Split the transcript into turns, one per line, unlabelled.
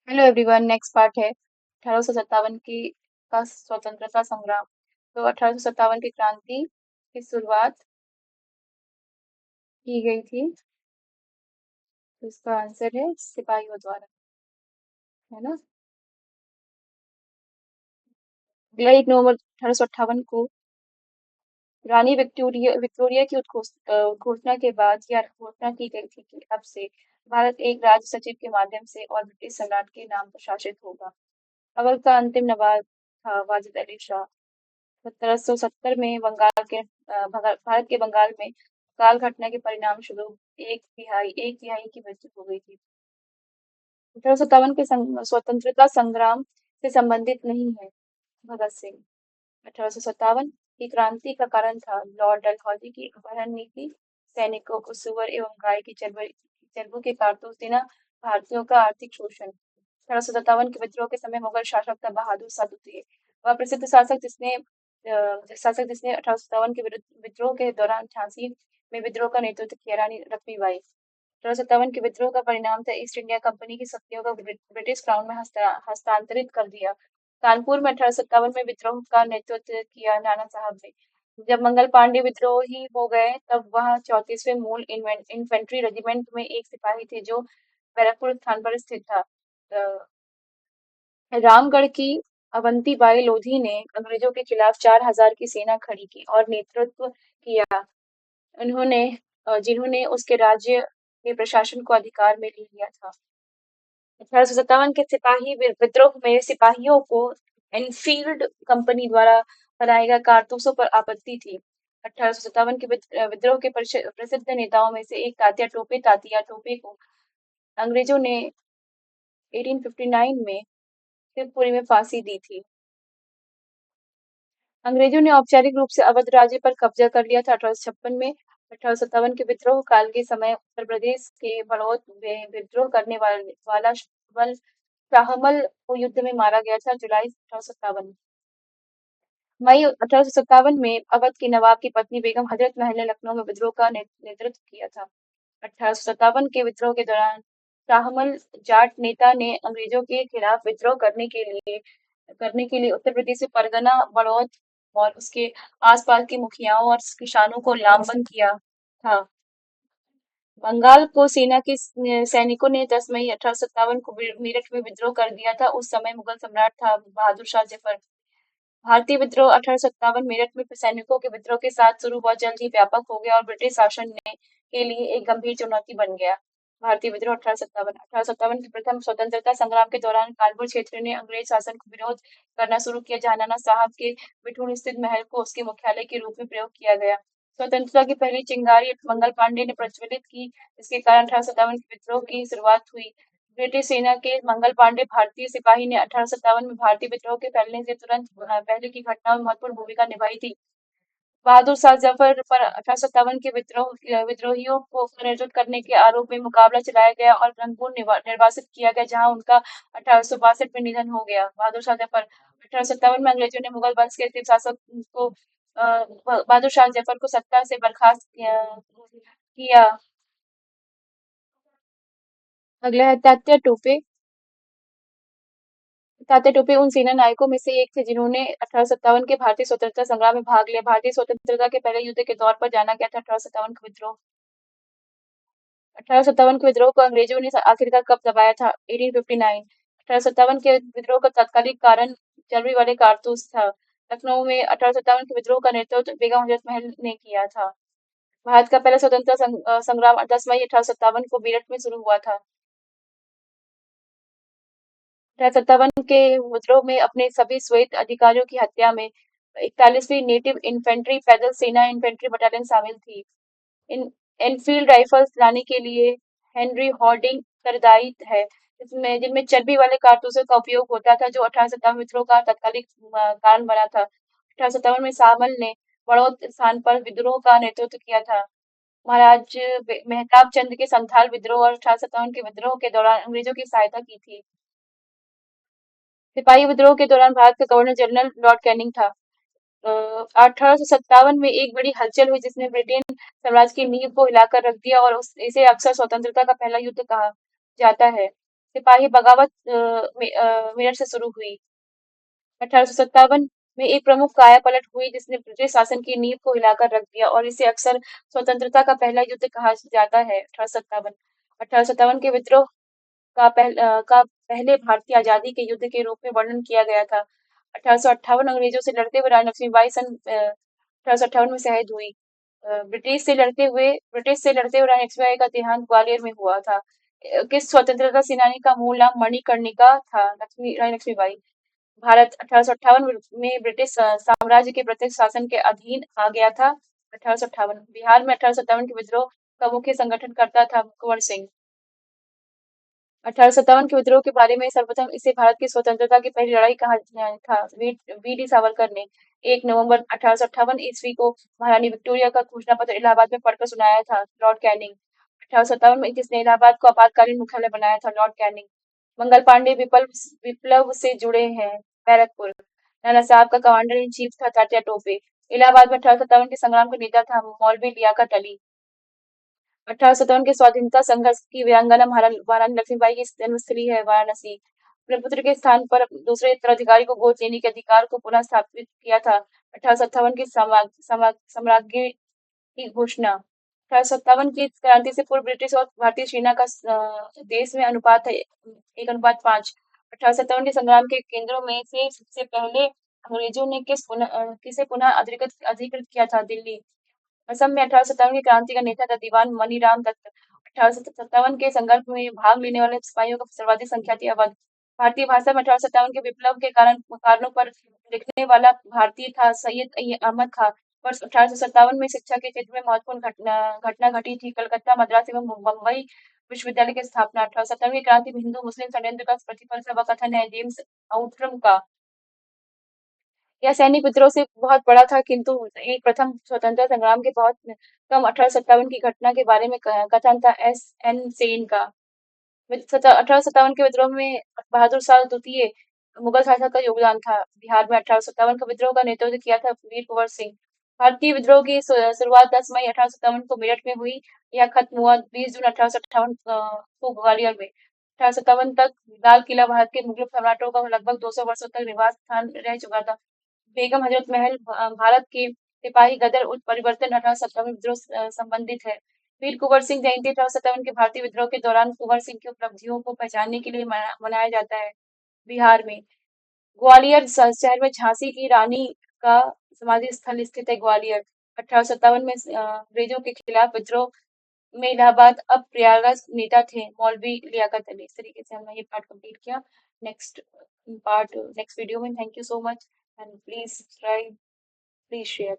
Hello everyone. Next part है 1857 की का स्वतंत्रता संग्राम। तो 1857 की क्रांति की शुरुआत की गई थी। तो इसका आंसर है सिपाहियों द्वारा, है ना। अगला 1 नवंबर 1858 को रानी विक्टोरिया की घोषणा के बाद यह घोषणा की गई थी कि अब से भारत एक राज्य सचिव के माध्यम से और ब्रिटिश सम्राट के नाम पर शासित होगा। अवध का अंतिम नवाब था वाजिद अली शाह। 1770 में भारत के बंगाल में काल घटना के परिणाम स्वरूप एक तिहाई की मृत्यु हो गई थी। 1857 के स्वतंत्रता संग्राम से संबंधित नहीं है। भगत सिंह। 1857 की क्रांति का कारण था लॉर्ड डलहौजी की अपहरण नीति, सैनिकों को सुअर एवं गाय की चर्बी के कारतूस देना, भारतीयों का आर्थिक शोषण। 1857 के विद्रोह के समय मुगल शासक था बहादुर शाह द्वितीय। वह प्रसिद्ध शासक जिसने 1857 के विद्रोह के दौरान झांसी में विद्रोह का नेतृत्व किया, रानी लक्ष्मीबाई। 1857 के विद्रोह का परिणाम था ईस्ट इंडिया कंपनी की शक्तियों को ब्रिटिश क्राउन में हस्तांतरित कर दिया। कानपुर में 1857 में विद्रोह का नेतृत्व किया नाना साहब ने। जब मंगल पांडे विद्रोही हो गए तब वह 34वें मूल इन्फेंट्री रेजिमेंट में एक सिपाही थे जो बैरकपुर स्थान पर स्थित था। रामगढ़ की अवंतीबाई लोधी ने अंग्रेजों के खिलाफ 4000 की सेना खड़ी की और नेतृत्व किया। उन्होंने जिन्होंने उसके राज्य के प्रशासन को अधिकार में ले लिया था। 1857 के सिपाही विद्रोह में सिपाहियों को एनफील्ड कंपनी द्वारा बनाए गए कारतूसों पर आपत्ति थी। 1857 के विद्रोह के प्रसिद्ध नेताओं में से एक तात्या टोपे को अंग्रेजों ने 1859 में शिवपुरी में फांसी दी थी। अंग्रेजों ने औपचारिक रूप से अवध राज्य पर कब्जा कर लिया था 1856 में। 1857 के विद्रोह काल के समय उत्तर प्रदेश के बड़ौद में विद्रोह करने वाला शाहमल को युद्ध में मारा गया था। जुलाई 1857। मई 1857 में अवध के नवाब की पत्नी बेगम हजरत महल ने लखनऊ में विद्रोह का नेतृत्व किया था। 1857 के विद्रोह के दौरान शाहमल जाट नेता ने अंग्रेजों के खिलाफ विद्रोह करने के लिए उत्तर प्रदेश से परगना, बड़ौद और उसके आसपास के मुखियाओं और किसानों को लामबंद किया था। बंगाल को सेना के सैनिकों ने 10 मई 1857 को मेरठ में विद्रोह कर दिया था। उस समय मुगल सम्राट था बहादुर शाह जफर। भारतीय विद्रोह 1857 मेरठ में सैनिकों के विद्रोह के साथ शुरू हुआ, जल्द ही व्यापक हो गया और ब्रिटिश शासन के लिए एक गंभीर चुनौती बन गया। भारतीय विद्रोह 1857 के प्रथम स्वतंत्रता संग्राम के दौरान कानपुर क्षेत्र ने अंग्रेज शासन को विरोध करना शुरू किया, जहां नाना साहब के बिठूर स्थित महल को उसके मुख्यालय के रूप में प्रयोग किया गया। स्वतंत्रता की पहली चिंगारी मंगल पांडे ने प्रज्वलित की, जिसके कारण 1857 के विद्रोह की शुरुआत हुई। ब्रिटिश सेना के मंगल पांडे भारतीय सिपाही ने 1857 में भारतीय विद्रोह के फैलने से तुरंत पहले की घटनाओं में महत्वपूर्ण भूमिका निभाई थी। बहादुर शाह जफर पर 1857 के विद्रोहियों को नेतृत्व करने के आरोप में मुकाबला चलाया गया और रंगून निर्वासित किया गया, जहां उनका 1862 में निधन हो गया। बहादुर शाह जफर 1857 में अंग्रेजों ने मुगल वंश के शासक को बहादुर शाह जफर को सत्ता से बर्खास्त किया। अगला है तात्या टोपे। तात्या टोपे उन सेना नायकों में से एक थे जिन्होंने 1857 के भारतीय स्वतंत्रता संग्राम में भाग लिया। भारतीय स्वतंत्रता के पहले युद्ध के तौर पर जाना गया था 1857 का विद्रोह। 1857 के विद्रोह को अंग्रेजों ने आखिरकार कब दबाया था? 1859। 1857 के विद्रोह का तात्कालिक कारण चर्बी वाले कारतूस था। लखनऊ में 1857 के विद्रोह का नेतृत्व बेगम हजरत महल ने किया था। भारत का पहला स्वतंत्रता संग्राम 10 मई 1857 को मेरठ में शुरू हुआ था। 1857 के विद्रोह में अपने सभी श्वेत अधिकारियों की हत्या में 41वीं नेटिव इन्फेंट्री पैदल सेना इन्फेंट्री बटालियन शामिल थी। इन एनफील्ड राइफल्स लाने के लिए हेनरी हॉर्डिंग उत्तरदायी है, जिनमें चर्बी वाले कारतूसों का उपयोग होता था, जो 1857 विद्रोह का तात्कालिक कारण बना था। 1857 में शामल ने बड़ौद स्थान पर विद्रोह का नेतृत्व किया था। महाराज मेहताब चंद के संथाल विद्रोह और 1857 के विद्रोह के दौरान अंग्रेजों की सहायता की थी। सिपाही विद्रोह के दौरान भारत का गवर्नर जनरल लॉर्ड कैनिंग था। 1857 में एक बड़ी हलचल हुई जिसने ब्रिटेन साम्राज्य की नींव को हिलाकर रख दिया और इसे अक्सर स्वतंत्रता का पहला युद्ध कहा जाता है। सिपाही बगावत मेरठ से शुरू हुई। 1857 में एक प्रमुख कायापलट हुई जिसने ब्रिटिश शासन की नींव को हिलाकर रख दिया और इसे अक्सर स्वतंत्रता का पहला युद्ध कहा जाता है। 1857 के विद्रोह का पहले भारतीय आजादी के युद्ध के रूप में वर्णन किया गया था। 1858 अंग्रेजों से लड़ते हुए रानी लक्ष्मीबाई सन 1858 में शहीद हुई। ब्रिटिश से लड़ते हुए रानी लक्ष्मीबाई का देहांत ग्वालियर में हुआ था। किस स्वतंत्रता सेनानी का मूल नाम मणिकर्णिका था? रानी लक्ष्मीबाई। भारत 1858 में ब्रिटिश साम्राज्य के प्रत्यक्ष शासन के अधीन आ गया था। 1858 बिहार में 1857 के विद्रोह का मुख्य संगठनकर्ता था कुंवर सिंह। 1857 के विद्रोह के बारे में सर्वप्रथम इसे भारत की स्वतंत्रता की पहली लड़ाई कहा था। वी डी सावरकर ने 1 नवंबर 1858 ईस्वी को महारानी विक्टोरिया का घोषणा पत्र इलाहाबाद में पढ़कर सुनाया था। Lord Canning. 1857 में किसने इलाहाबाद को आपातकालीन मुख्यालय बनाया था? Lord Canning. मंगल पांडे विप्लव से जुड़े हैं। बैरकपुर। नाना साहब का कमांडर इन चीफ था तात्या टोपे। इलाहाबाद में 1857 के संग्राम का नेता था मौलवी लियाकत अली। 1857 के स्वाधीनता संघर्ष की वीरांगना महारानी लक्ष्मीबाई की जन्मस्थली है वाराणसी। अपने पुत्र के स्थान पर दूसरे उत्तराधिकारी को गोद लेने के अधिकार को पुनः स्थापित किया था। 1857 की साम्राज्य की घोषणा। 1857 की क्रांति से पूर्व ब्रिटिश और भारतीय सेना का देश में अनुपात है 1:5। 1857 के संग्राम के केंद्रों में से सबसे पहले अंग्रेजों ने किसे पुनः अधिकृत किया था? दिल्ली। असम में 1857 की क्रांति का नेता था दीवान मनीराम दत्त। 1857 के संघर्ष में भाग लेने वाले सिपाहियों की सर्वाधिक संख्या थी अवध। भारतीय भाषा में 1857 के विप्लव के कारणों पर लिखने वाला भारतीय था सैयद अहमद खां। वर्ष 1857 में शिक्षा के क्षेत्र में महत्वपूर्ण घटना घटी थी। कलकत्ता, मद्रास एवं बम्बई विश्वविद्यालय की स्थापना। 1857 की क्रांति में हिंदू मुस्लिम षड्यंत्र का प्रतिफल था, वह कथन है जेम्स आउट्रम का। यह सैनिक विद्रोह से बहुत बड़ा था किंतु एक प्रथम स्वतंत्रता संग्राम के बहुत कम 1857 की घटना के बारे में कथन था एस.एन. सेन का। 1857 के विद्रोह में बहादुर शाह द्वितीय मुगल शासक का योगदान था। बिहार में 1857 का विद्रोह का नेतृत्व किया था वीर कुंवर सिंह। भारतीय विद्रोह की शुरुआत 10 मई 1857 को मेरठ में हुई। यह खत्म हुआ 20 जून 1858 को ग्वालियर में। 1857 तक लाल किला भारत के मुगल सम्राटों का लगभग 200 वर्षों तक निवास स्थान रह चुका था। बेगम हजरत महल भारत के सिपाही गदर परिवर्तन 1857 विद्रोह संबंधित है। वीर कुंवर सिंह जयंती 1857 के भारतीय विद्रोह के दौरान कुंवर सिंह की उपलब्धियों को पहचानने के लिए मनाया जाता है। बिहार में ग्वालियर शहर में झांसी की रानी का समाधि स्थल स्थित है। ग्वालियर 1857 में अंग्रेजों के खिलाफ विद्रोह में इलाहाबाद अब प्रयागराज नेता थे मौलवी लियाकत अली। इस तरीके से हमने ये पार्ट कंप्लीट किया। नेक्स्ट वीडियो में thank you so much and please subscribe, please share.